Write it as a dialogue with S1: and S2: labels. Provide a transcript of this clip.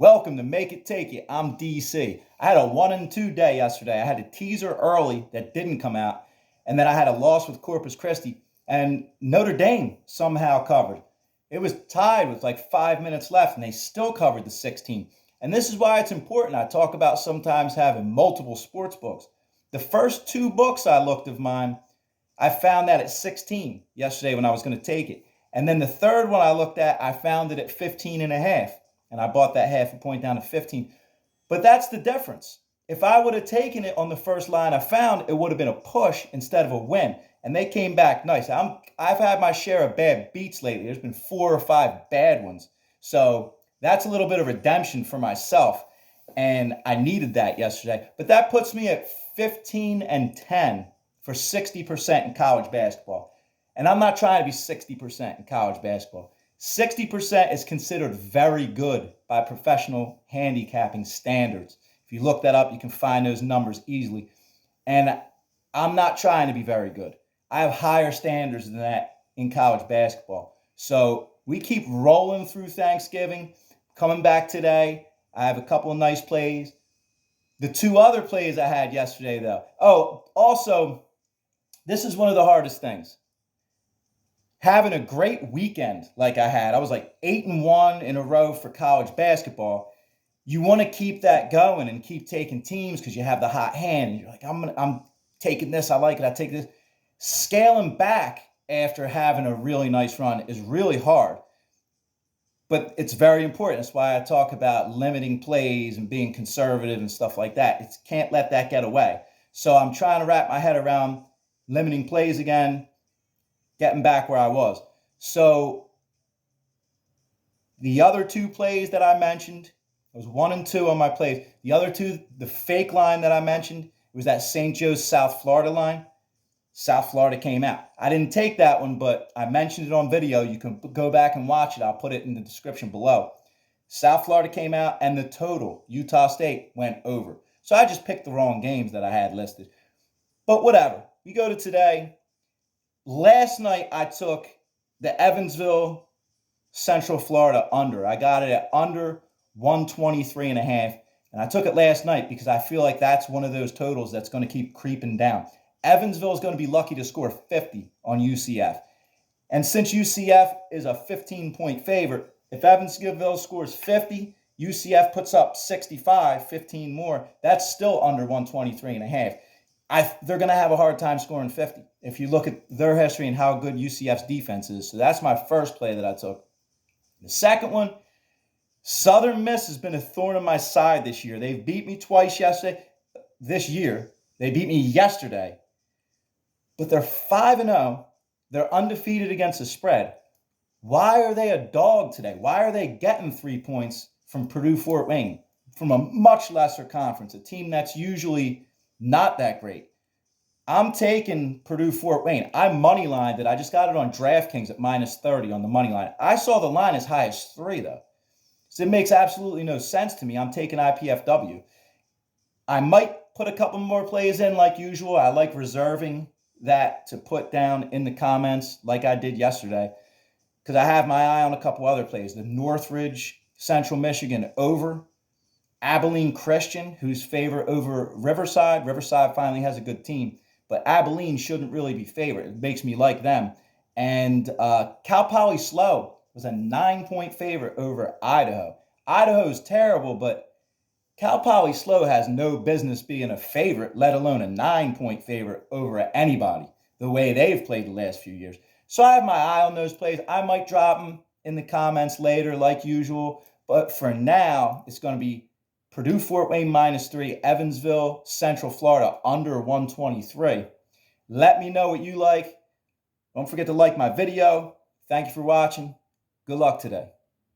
S1: Welcome to Make It Take It. I'm DC. I had a 1-2 day yesterday. I had a teaser early that didn't come out, and then I had a loss with Corpus Christi, and Notre Dame somehow covered. It was tied with like 5 minutes left, and they still covered the 16. And this is why it's important. I talk about sometimes having multiple sports books. The first two books I looked of mine, I found that at 16 yesterday when I was going to take it. And then the third one I looked at, I found it at 15 and a half. And I bought that half a point down to 15. But that's the difference. If I would have taken it on the first line I found, it would have been a push instead of a win. And they came back nice. I've had my share of bad beats lately. There's been 4 or 5 bad ones. So that's a little bit of redemption for myself. And I needed that yesterday. But that puts me at 15 and 10 for 60% in college basketball. And I'm not trying to be 60% in college basketball. 60% is considered very good by professional handicapping standards. If you look that up, you can find those numbers easily. And I'm not trying to be very good. I have higher standards than that in college basketball. So we keep rolling through Thanksgiving. Coming back today, I have a couple of nice plays. The 2 other plays I had yesterday, though. Oh, also, this is one of the hardest things. Having a great weekend like I had. I was like 8-1 in a row for college basketball. You want to keep that going and keep taking teams because you have the hot hand. And you're like, I'm taking this. I like it. I take this. Scaling back after having a really nice run is really hard. But it's very important. That's why I talk about limiting plays and being conservative and stuff like that. It can't let that get away. So I'm trying to wrap my head around limiting plays again, getting back where I was. So the other 2 plays that I mentioned, it was 1 and 2 on my plays. The other 2, the fake line that I mentioned, was that St. Joe's South Florida line. South Florida came out. I didn't take that one, but I mentioned it on video. You can go back and watch it. I'll put it in the description below. South Florida came out, and the total, Utah State, went over. So I just picked the wrong games that I had listed. But whatever. We go to today. Last night, I took the Evansville, Central Florida under. I got it at under 123 and a half. And I took it last night because I feel like that's one of those totals that's going to keep creeping down. Evansville is going to be lucky to score 50 on UCF. And since UCF is a 15-point favorite, if Evansville scores 50, UCF puts up 65, 15 more, that's still under 123 and a half. They're going to have a hard time scoring 50 if you look at their history and how good UCF's defense is. So that's my first play that I took. The second one, Southern Miss has been a thorn in my side this year. They've beat me twice this year. They beat me yesterday. But they're 5-0. They're undefeated against the spread. Why are they a dog today? Why are they getting 3 points from Purdue-Fort Wayne, from a much lesser conference, a team that's usually not that great? I'm taking Purdue-Fort Wayne. I moneylined it. I just got it on DraftKings at -30 on the money line. I saw the line as high as 3, though. So it makes absolutely no sense to me. I'm taking IPFW. I might put a couple more plays in like usual. I like reserving that to put down in the comments like I did yesterday because I have my eye on a couple other plays. The Northridge, Central Michigan over. Abilene Christian, who's favored over Riverside. Riverside finally has a good team, but Abilene shouldn't really be favored. It makes me like them. And Cal Poly Slow was a 9-point favorite over Idaho. Idaho's terrible, but Cal Poly Slow has no business being a favorite, let alone a 9-point favorite over anybody, the way they've played the last few years. So I have my eye on those plays. I might drop them in the comments later like usual, but for now, it's going to be Purdue-Fort Wayne -3, Evansville, Central Florida under 123. Let me know what you like. Don't forget to like my video. Thank you for watching. Good luck today.